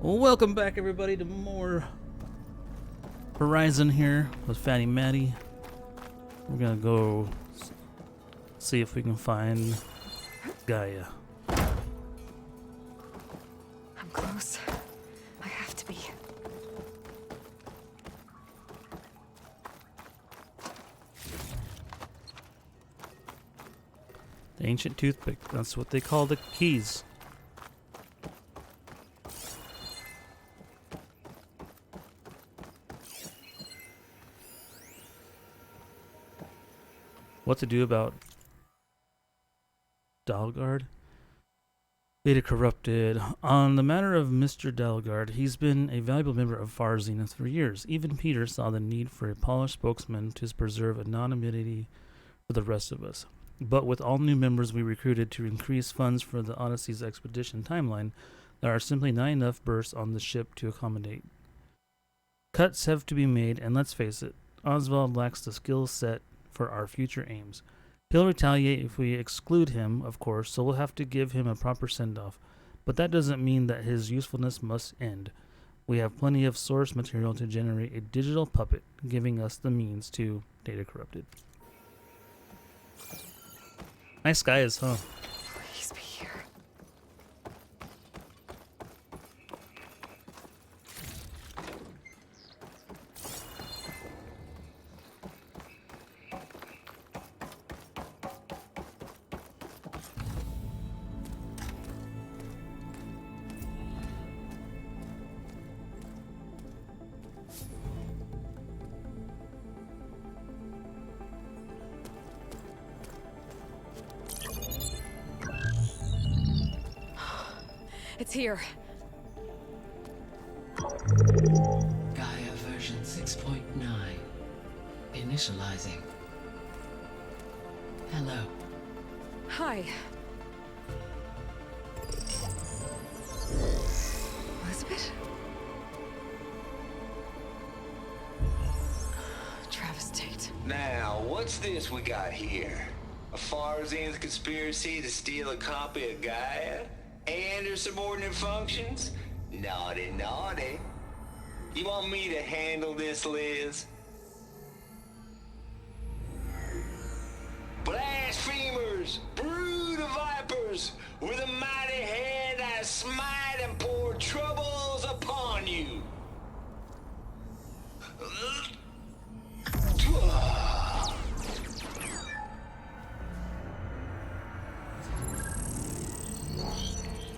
Welcome back, everybody, to more Horizon here with Fatty Matty. We're gonna go see if we can find Gaia. I'm close. I have to be. The ancient toothpick, that's what they call the keys. What to do about Dalgard? Data corrupted. On the matter of Mr. Dalgard, he's been a valuable member of Far Zenith for years. Even Peter saw the need for a polished spokesman to preserve anonymity for the rest of us. But with all new members we recruited to increase funds for the Odyssey's expedition timeline, there are simply not enough berths on the ship to accommodate. Cuts have to be made, and let's face it, Oswald lacks the skill set for our future aims. He'll retaliate if we exclude him, of course, so we'll have to give him a proper send-off. But that doesn't mean that his usefulness must end. We have plenty of source material to generate a digital puppet, giving us the means to data corrupted. Nice guys, huh? Please be here. It's here. Gaia version 6.9. Initializing. Hello. Hi. Elizabeth? Travestate. Now, what's this we got here? A Far Zenith conspiracy to steal a copy of Gaia? And her subordinate functions? Naughty, naughty. You want me to handle this, Liz? Blasphemers! Brood of vipers! With a mighty hand I smite and pour troubles upon you!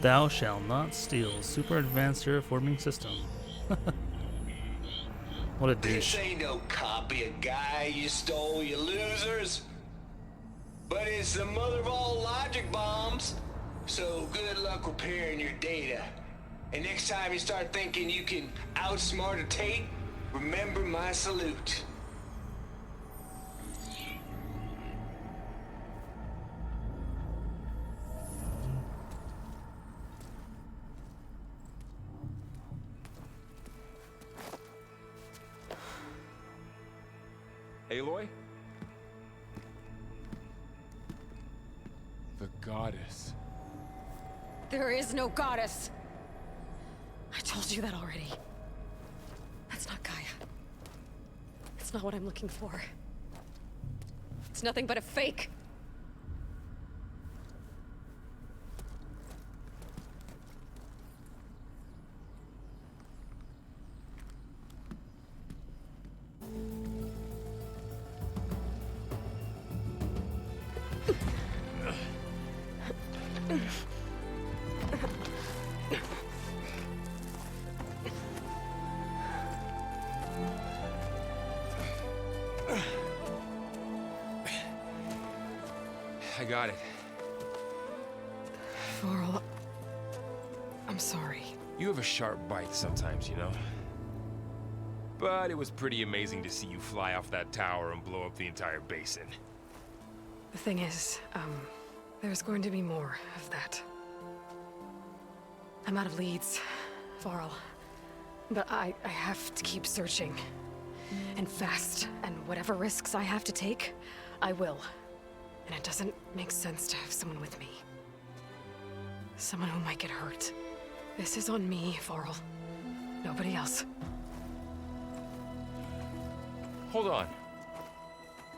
Thou shalt not steal. Super advanced terraforming system. What a douche. This ain't no copy of Gaia you stole, you losers. But it's the mother of all logic bombs. So good luck repairing your data. And next time you start thinking you can outsmart a Tate, remember my salute. Aloy? The goddess. There is no goddess. I told you that already. That's not Gaia. It's not what I'm looking for. It's nothing but a fake. I got it. Varl, I'm sorry. You have a sharp bite sometimes, you know? But it was pretty amazing to see you fly off that tower and blow up the entire basin. The thing is, there's going to be more of that. I'm out of leads, Varl. But I have to keep searching. And fast. And whatever risks I have to take, I will. And it doesn't make sense to have someone with me. Someone who might get hurt. This is on me, Varl. Nobody else. Hold on.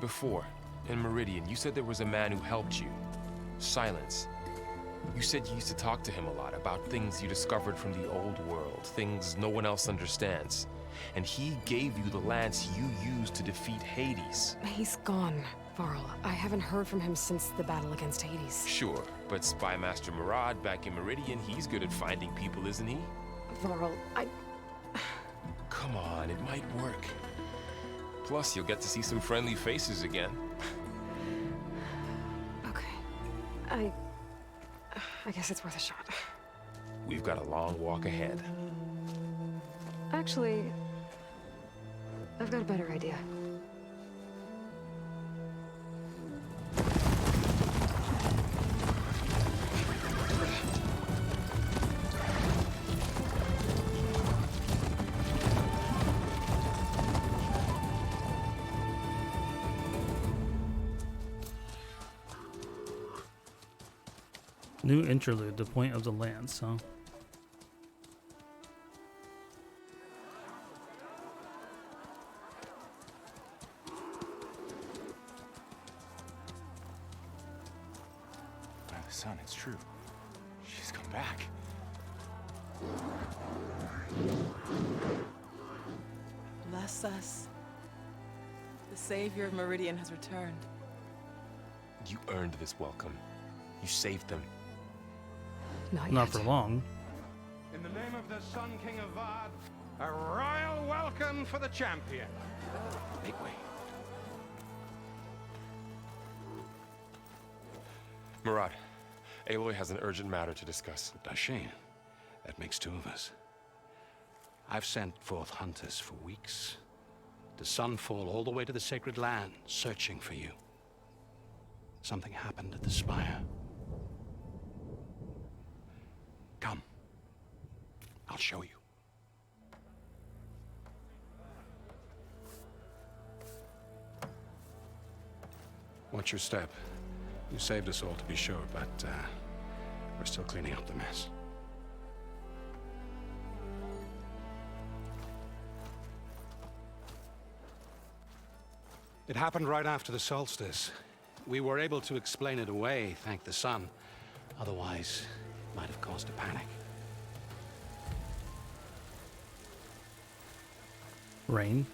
Before, in Meridian, you said there was a man who helped you. Silence. You said you used to talk to him a lot about things you discovered from the old world, things no one else understands. And he gave you the lance you used to defeat Hades. He's gone, Varl. I haven't heard from him since the battle against Hades. Sure, but Spy Master Murad back in Meridian, he's good at finding people, isn't he? Varl, Come on, it might work. Plus, you'll get to see some friendly faces again. Okay. I guess it's worth a shot. We've got a long walk ahead. Actually, I've got a better idea. New interlude, the point of the lance, huh? By the sun, it's true. She's come back. Bless us. The savior of Meridian has returned. You earned this welcome. You saved them. Not Not yet. for long. In the name of the Sun King of Vard, a royal welcome for the champion. Make way. Murad, Aloy has an urgent matter to discuss. Does she? That makes two of us. I've sent forth hunters for weeks. To Sunfall all the way to the Sacred Land, searching for you. Something happened at the Spire. Come. I'll show you. Watch your step. You saved us all, to be sure, but we're still cleaning up the mess. It happened right after the solstice. We were able to explain it away, thank the sun. Otherwise, it might have caused a panic. Rain.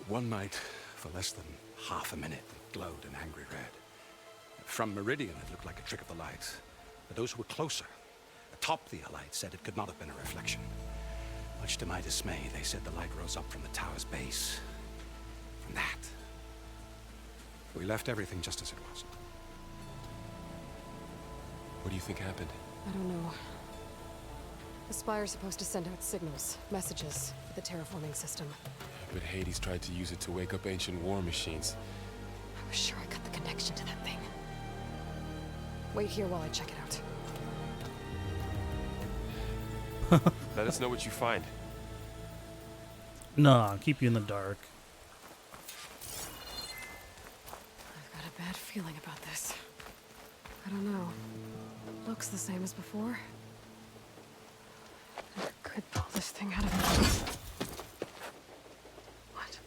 One night, for less than half a minute, it glowed an angry red. From Meridian, it looked like a trick of the light. But those who were closer, atop the light, said it could not have been a reflection. Much to my dismay, they said the light rose up from the tower's base. From that. We left everything just as it was. What do you think happened? I don't know. The Spire's supposed to send out signals, messages, for the terraforming system. But Hades tried to use it to wake up ancient war machines. I was sure I got the connection to that thing. Wait here while I check it out. Let us know what you find. Nah, keep you in the dark. I've got a bad feeling about this. I don't know. Looks the same as before. I could pull this thing out of me. What?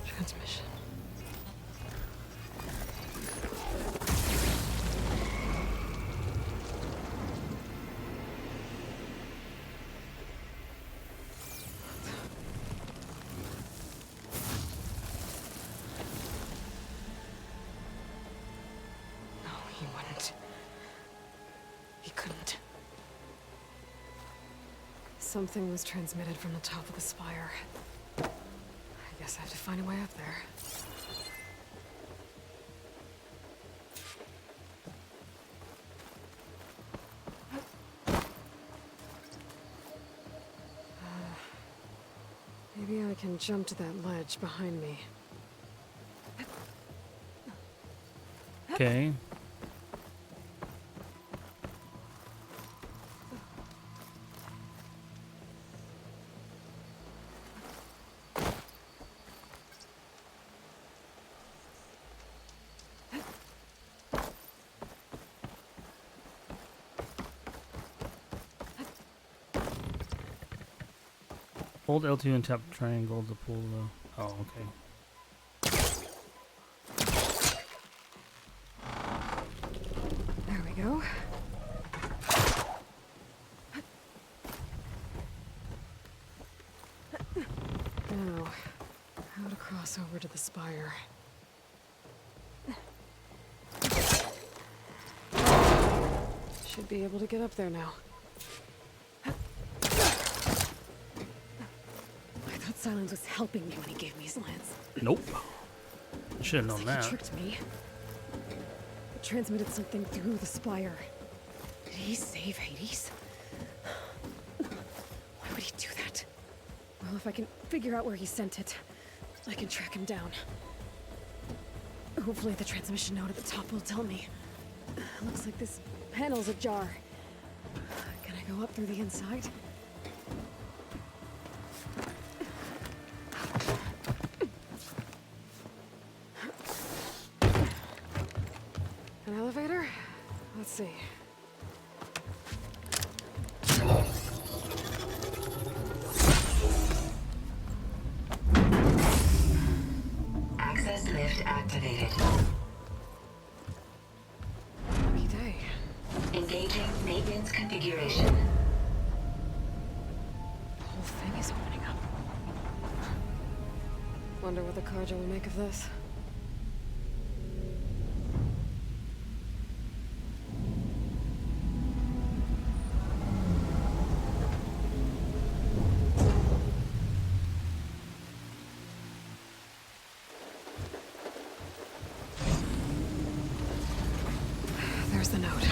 Transmission. No, he wouldn't. He couldn't. Something was transmitted from the top of the spire. I guess I have to find a way up there. Maybe can jump to that ledge behind me. Okay. Hold L2 and tap triangle to pull the... Oh, okay. There we go. Now, how to cross over to the Spire. Should be able to get up there now. Silence was helping me when he gave me his lance. Nope. Should have known that. He tricked me. It transmitted something through the Spire. Did he save Hades? Why would he do that? Well, if I can figure out where he sent it, I can track him down. Hopefully the transmission note at the top will tell me. Looks like this panel's ajar. Can I go up through the inside? An elevator? Let's see. Access lift activated. Lucky day. Engaging maintenance configuration. The whole thing is opening up. Wonder what the Carja will make of this. There's the note.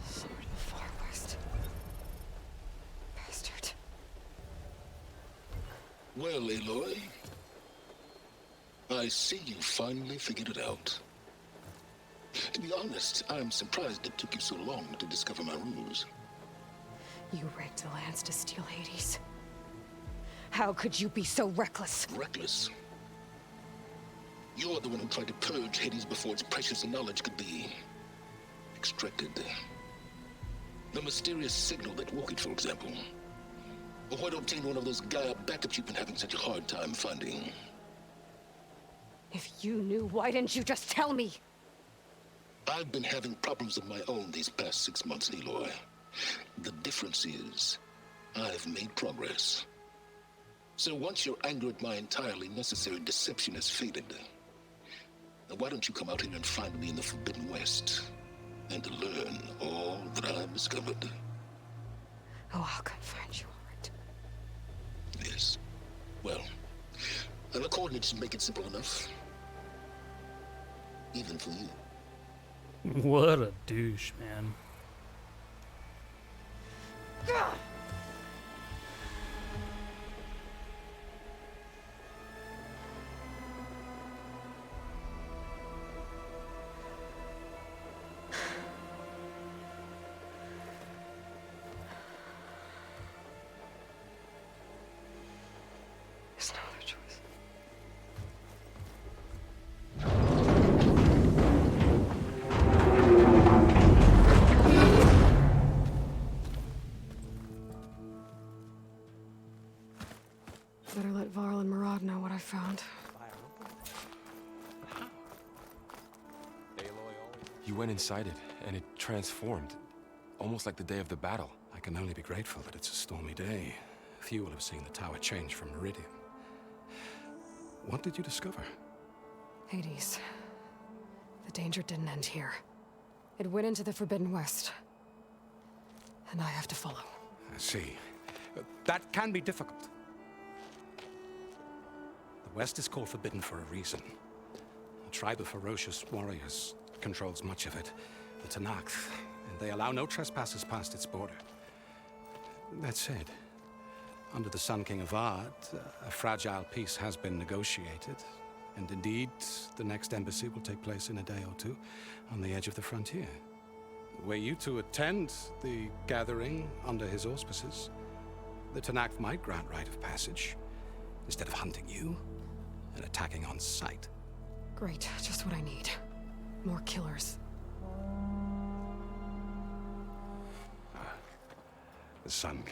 Sword of the Far West. Bastard. Well, Aloy, I see you finally figured it out. To be honest, I'm surprised it took you so long to discover my ruse. You rigged the lance to steal Hades. How could you be so reckless? Reckless? You're the one who tried to purge Hades before its precious knowledge could be extracted. The mysterious signal that woke it, for example. Or why to obtain one of those Gaia backups you've been having such a hard time finding. If you knew, why didn't you just tell me? I've been having problems of my own these past 6 months, Aloy. The difference is, I've made progress. So once your anger at my entirely necessary deception has faded, now why don't you come out here and find me in the Forbidden West, and learn all that I've discovered? Oh, I'll come find you, all right. Yes. Well, and the coordinates make it simple enough. Even for you. What a douche, man. There's no other choice. Better let Varl and Murad know what I found. You went inside it, and it transformed. Almost like the day of the battle. I can only be grateful that it's a stormy day. Few will have seen the tower change from Meridian. What did you discover? Hades. The danger didn't end here. It went into the Forbidden West. and I have to follow. I see. That can be difficult. The West is called forbidden for a reason. A tribe of ferocious warriors controls much of it, the Tanakh, and they allow no trespassers past its border. That said, under the Sun King of Ard, a fragile peace has been negotiated, and indeed, the next embassy will take place in a day or two on the edge of the frontier. Were you to attend the gathering under his auspices, the Tanakh might grant right of passage, instead of hunting you and attacking on sight. Great, just what I need. More killers. The Sun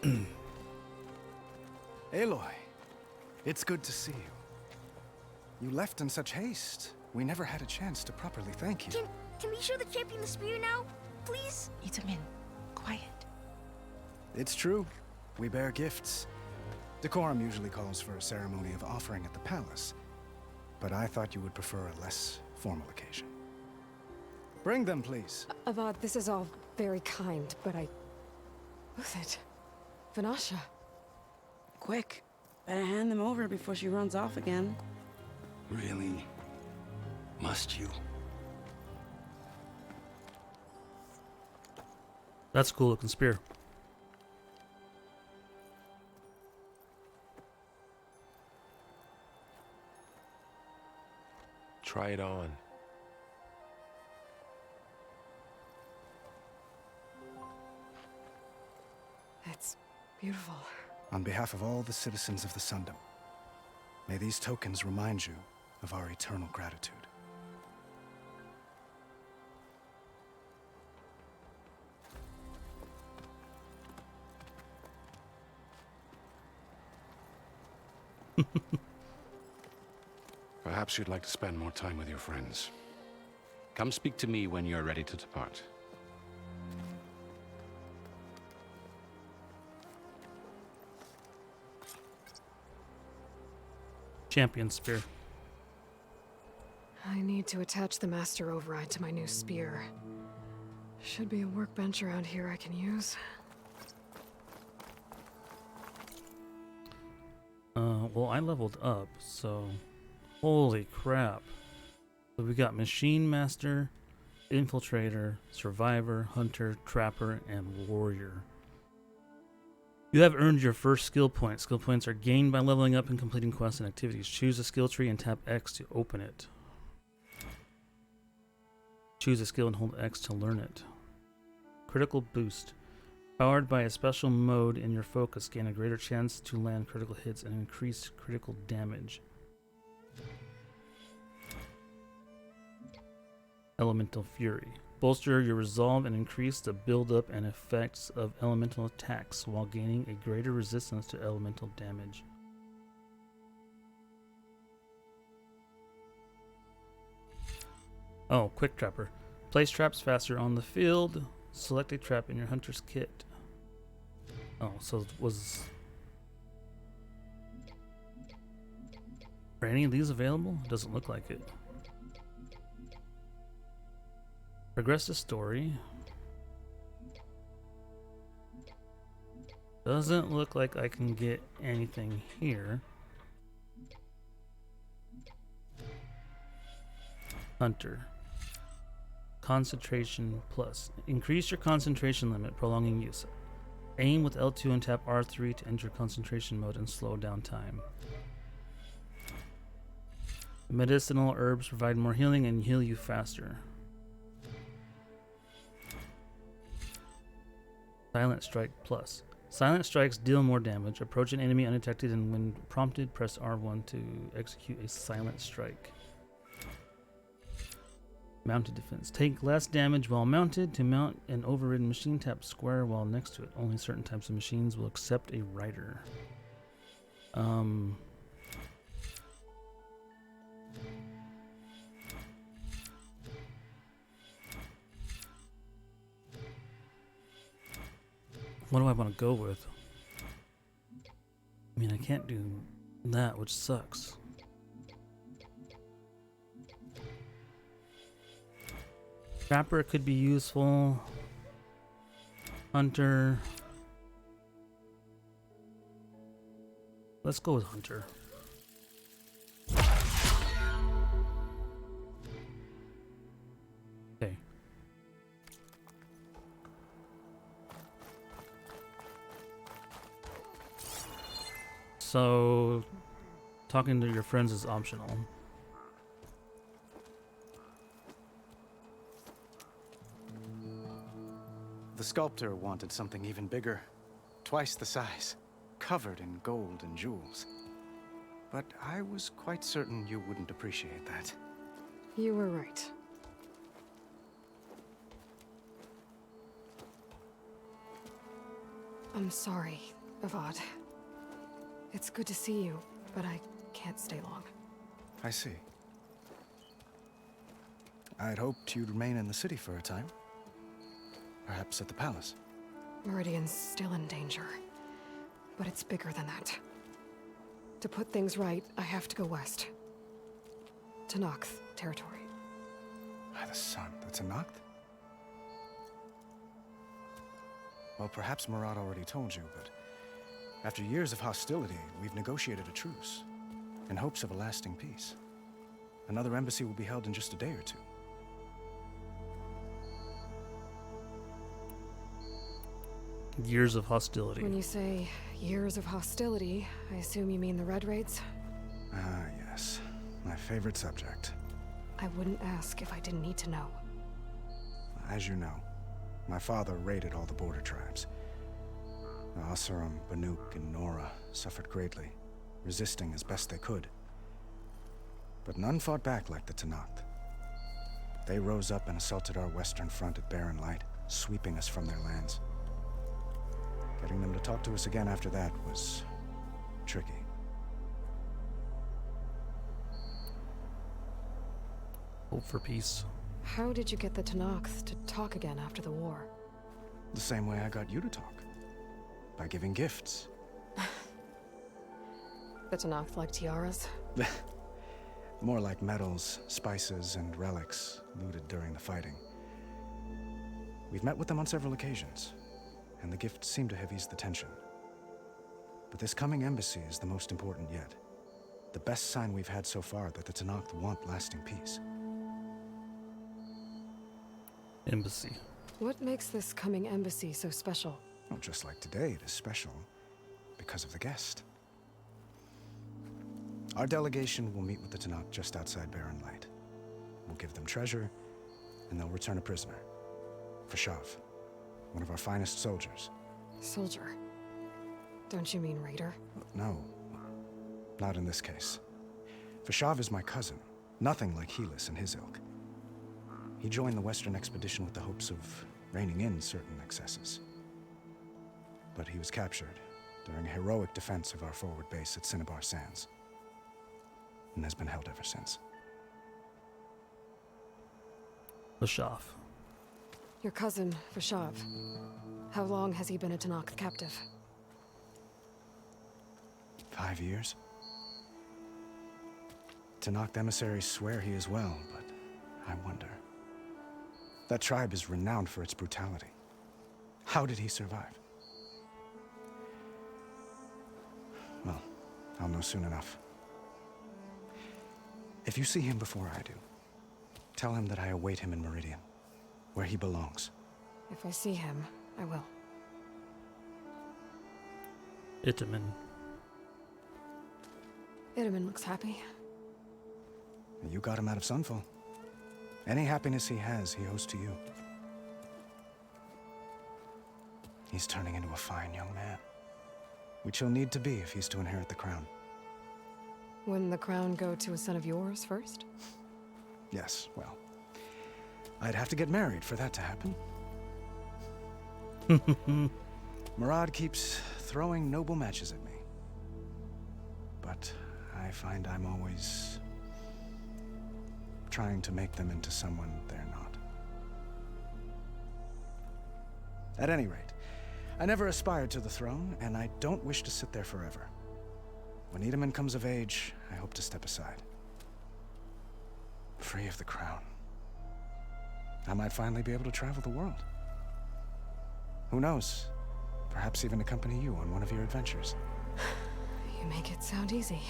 King. Aloy, it's good to see you. You left in such haste. We never had a chance to properly thank you. Can we show the champion the spear now? Please? Itamin, quiet. It's true. We bear gifts. Decorum usually calls for a ceremony of offering at the palace, but I thought you would prefer a less formal occasion. Bring them, please. Avad, this is all very kind, but I... Who's it? Vanasha. Quick. Better hand them over before she runs off again. Really? Must you? That's a cool looking spear. Try it on. It's beautiful. On behalf of all the citizens of the Sundom, may these tokens remind you of our eternal gratitude. Perhaps you'd like to spend more time with your friends. Come speak to me when you're ready to depart. Champion spear. I need to attach the master override to my new spear. Should be a workbench around here I can use. Well, I leveled up, so... Holy crap. So we got Machine Master, Infiltrator, Survivor, Hunter, Trapper, and Warrior. You have earned your first skill point. Skill points are gained by leveling up and completing quests and activities. Choose a skill tree and tap X to open it. Choose a skill and hold X to learn it. Critical boost. Powered by a special mode in your focus, gain a greater chance to land critical hits and increase critical damage. Elemental Fury. Bolster your resolve and increase the build-up and effects of elemental attacks while gaining a greater resistance to elemental damage. Oh, Quick Trapper. Place traps faster on the field. Select a trap in your hunter's kit. Oh, so it was... Are any of these available? Doesn't look like it. Progress the story. Doesn't look like I can get anything here. Hunter. Concentration plus. Increase your concentration limit, prolonging use. Aim with L2 and tap R3 to enter concentration mode and slow down time. Medicinal herbs provide more healing and heal you faster. Silent Strike plus. Silent strikes deal more damage. Approach an enemy undetected, and when prompted, press R1 to execute a silent strike. Mounted defense. Take less damage while mounted. To mount an overridden machine, tap square while next to it. Only certain types of machines will accept a rider. What do I want to go with? I mean, I can't do that, which sucks. Trapper could be useful. Hunter. Let's go with Hunter. Okay. So, talking to your friends is optional. The sculptor wanted something even bigger, twice the size, covered in gold and jewels. But I was quite certain you wouldn't appreciate that. You were right. I'm sorry, Avad. It's good to see you, but I can't stay long. I see. I'd hoped you'd remain in the city for a time. Perhaps at the palace. Meridian's still in danger, but it's bigger than that. To put things right, I have to go west. To Nox territory. By the sun, that's a Noct? Well, perhaps Murad already told you, but after years of hostility, we've negotiated a truce, in hopes of a lasting peace. Another embassy will be held in just a day or two. Years of hostility. When you say years of hostility, I assume you mean the Red Raids? Ah, yes. My favorite subject. I wouldn't ask if I didn't need to know. As you know, my father raided all the border tribes. The Asuram, Banuk, and Nora suffered greatly, resisting as best they could. But none fought back like the Tenakth. They rose up and assaulted our western front at Barren Light, sweeping us from their lands. Getting them to talk to us again after that was tricky. Hope for peace. How did you get the Tenakth to talk again after the war? The same way I got you to talk. By giving gifts. The Tenakth like tiaras? More like medals, spices, and relics looted during the fighting. We've met with them on several occasions, and the gifts seem to have eased the tension. But this coming embassy is the most important yet. The best sign we've had so far that the Tenakth want lasting peace. Embassy. What makes this coming embassy so special? Well, just like today, it is special because of the guest. Our delegation will meet with the Tenakth just outside Barren Light. We'll give them treasure, and they'll return a prisoner. Fashav, one of our finest soldiers. Soldier? Don't you mean raider? No, not in this case. Fashav is my cousin, nothing like Helis and his ilk. He joined the Western expedition with the hopes of reining in certain excesses. But he was captured during a heroic defense of our forward base at Cinnabar Sands, and has been held ever since. Fashav. Your cousin, Fashav. How long has he been a Tenakth captive? 5 years. Tenakth emissaries swear he is well, but I wonder. That tribe is renowned for its brutality. How did he survive? Well, I'll know soon enough. If you see him before I do, tell him that I await him in Meridian, where he belongs. If I see him, I will. Itamen. Itamen looks happy. You got him out of Sunfall. Any happiness he has, he owes to you. He's turning into a fine young man, which he'll need to be if he's to inherit the crown. Wouldn't the crown go to a son of yours first? Yes, well, I'd have to get married for that to happen. Murad keeps throwing noble matches at me. But I find I'm always trying to make them into someone they're not. At any rate, I never aspired to the throne, and I don't wish to sit there forever. When Itamen comes of age, I hope to step aside. Free of the crown. I might finally be able to travel the world. Who knows? Perhaps even accompany you on one of your adventures. You make it sound easy.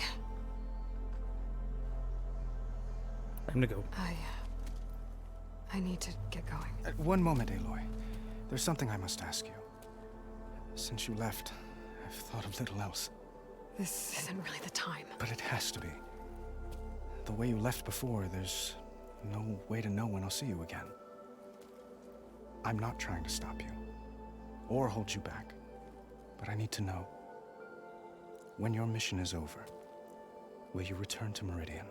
Time to go. I need to get going. One moment, Aloy. There's something I must ask you. Since you left, I've thought of little else. This isn't really the time. But it has to be. The way you left before, there's no way to know when I'll see you again. I'm not trying to stop you, or hold you back, but I need to know, when your mission is over, will you return to Meridian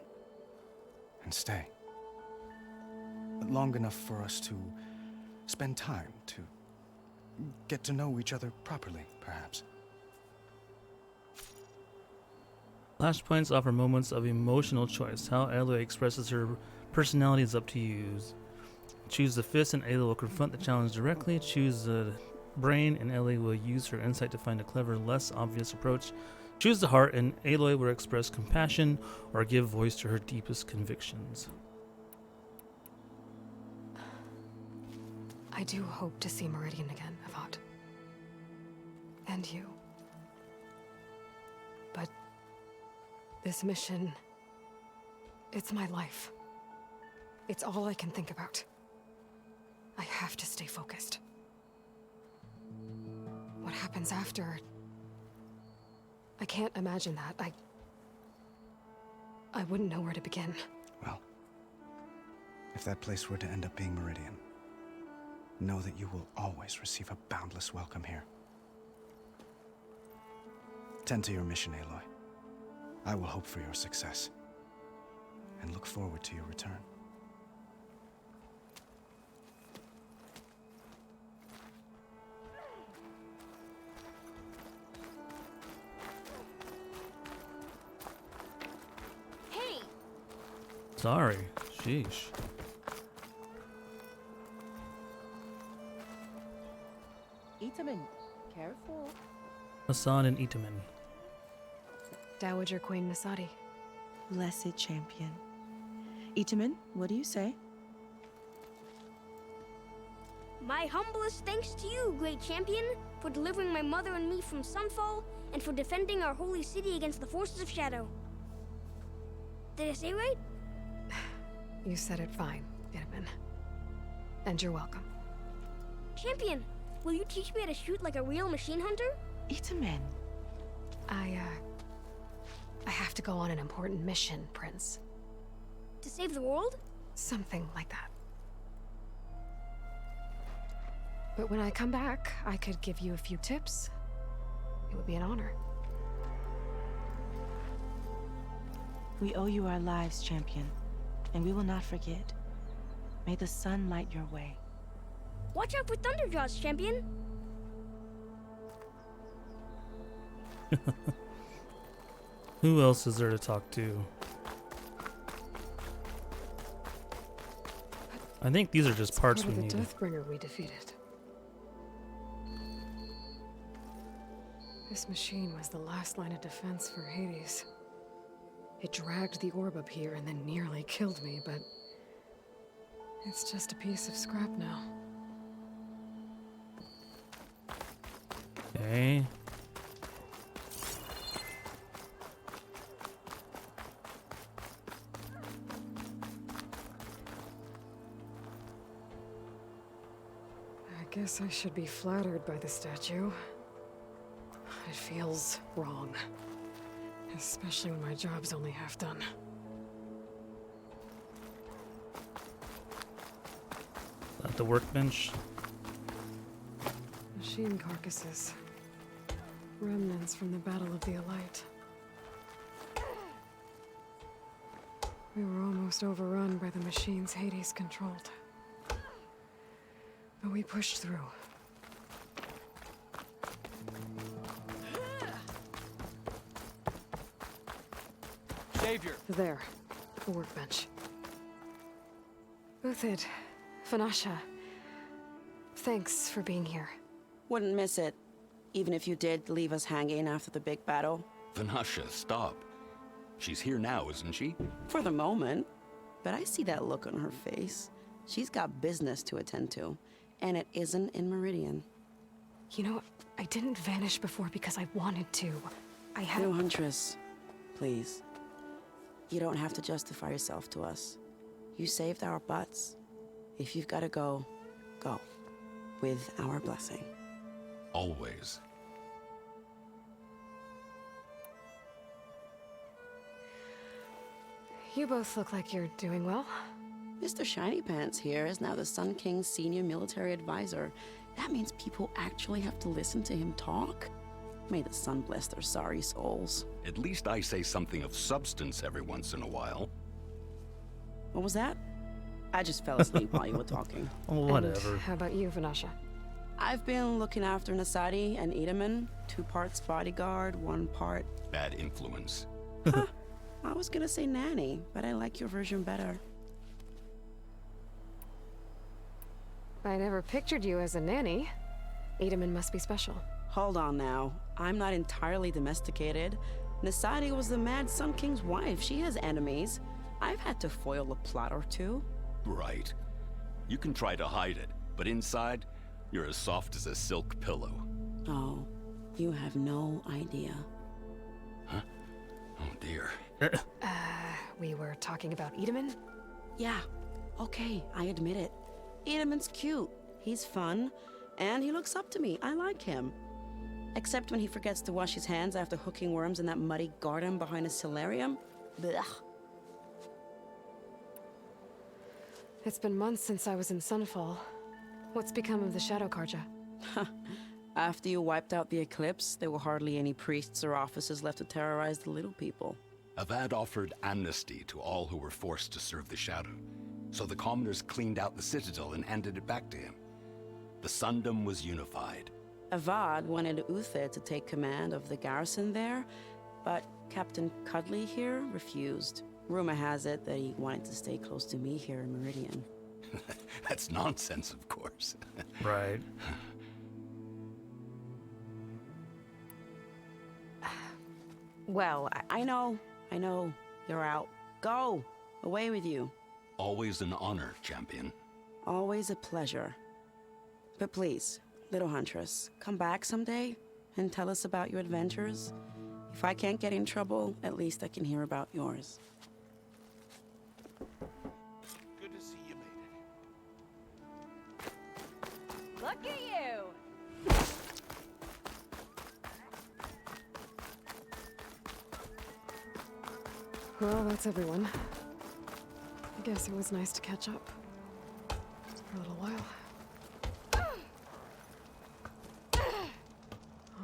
and stay? Long enough for us to spend time, to get to know each other properly, perhaps. Flashpoints offer moments of emotional choice. How Aloy expresses her personality is up to you. Choose the fist and Aloy will confront the challenge directly. Choose the brain and Aloy will use her insight to find a clever, less obvious approach. Choose the heart and Aloy will express compassion or give voice to her deepest convictions. I do hope to see Meridian again, Avad. And you. But this mission, it's my life. It's all I can think about. I have to stay focused. What happens after? I can't imagine that. I wouldn't know where to begin. Well, if that place were to end up being Meridian, know that you will always receive a boundless welcome here. Tend to your mission, Aloy. I will hope for your success, and look forward to your return. Hey! Sorry. Sheesh. Itaman, careful. Hassan and Itaman. Dowager Queen Nasadi. Blessed champion. Itaman, what do you say? My humblest thanks to you, great champion, for delivering my mother and me from Sunfall, and for defending our holy city against the forces of Shadow. Did I say right? You said it fine, Itaman. And you're welcome. Champion, will you teach me how to shoot like a real machine hunter? Itaman. I have to go on an important mission, Prince. To save the world? Something like that. But when I come back, I could give you a few tips. It would be an honor. We owe you our lives, champion, and we will not forget. May the sun light your way. Watch out for Thunderjaws, champion! Who else is there to talk to? I think these are just parts we need. The Deathbringer we defeated. This machine was the last line of defense for Hades. It dragged the orb up here and then nearly killed me, but it's just a piece of scrap now. Okay. I guess I should be flattered by the statue. It feels wrong. Especially when my job's only half done. At the workbench. Machine carcasses. Remnants from the Battle of the Alight. We were almost overrun by the machines Hades controlled. But we pushed through. Savior! There, the workbench. Uthid, Vanasha, thanks for being here. Wouldn't miss it, even if you did leave us hanging after the big battle. Vanasha, stop. She's here now, isn't she? For the moment. But I see that look on her face. She's got business to attend to, and it isn't in Meridian. You know, I didn't vanish before because I wanted to. I had... No, Huntress, please. You don't have to justify yourself to us. You saved our butts. If you've got to go, go. With our blessing. Always. You both look like you're doing well. Mr. Shiny Pants here is now the Sun King's senior military advisor. That means people actually have to listen to him talk? May the sun bless their sorry souls. At least I say something of substance every once in a while. What was that? I just fell asleep while you were talking. Whatever. And how about you, Vanasha? I've been looking after Nasadi and Edaman. 2 parts bodyguard, 1 part... Bad influence. Huh. I was gonna say nanny, but I like your version better. I never pictured you as a nanny. Edaman must be special. Hold on now. I'm not entirely domesticated. Nasadi was the Mad Sun King's wife. She has enemies. I've had to foil a plot or 2. Right. You can try to hide it, but inside, you're as soft as a silk pillow. Oh, you have no idea. Huh? Oh dear. We were talking about Edaman? Yeah, okay, I admit it. Edaman's cute, he's fun, and he looks up to me. I like him. Except when he forgets to wash his hands after hooking worms in that muddy garden behind his solarium. Blech. It's been months since I was in Sunfall. What's become of the Shadow Karja? After you wiped out the eclipse, there were hardly any priests or officers left to terrorize the little people. Avad offered amnesty to all who were forced to serve the Shadow, so the commoners cleaned out the citadel and handed it back to him. The Sundom was unified. Avad wanted Uther to take command of the garrison there, but Captain Cudley here refused. Rumor has it that he wanted to stay close to me here in Meridian. That's nonsense, of course. Right. Well, I know. You're out. Go! Away with you. Always an honor, champion. Always a pleasure. But please, little Huntress, come back someday and tell us about your adventures. If I can't get in trouble, at least I can hear about yours. Good to see you made it. Look at you! Well, that's everyone. I guess it was nice to catch up. For a little while.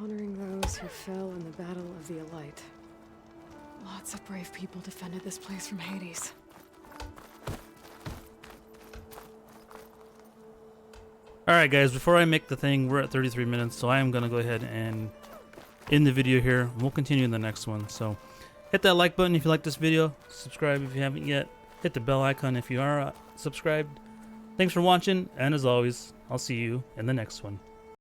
Honoring those who fell in the Battle of the Alight. Lots of brave people defended this place from Hades. Alright guys, before I make the thing, we're at 33 minutes, so I am going to go ahead and end the video here. We'll continue in the next one. So hit that like button if you like this video. Subscribe if you haven't yet. Hit the bell icon if you are subscribed. Thanks for watching, and as always, I'll see you in the next one.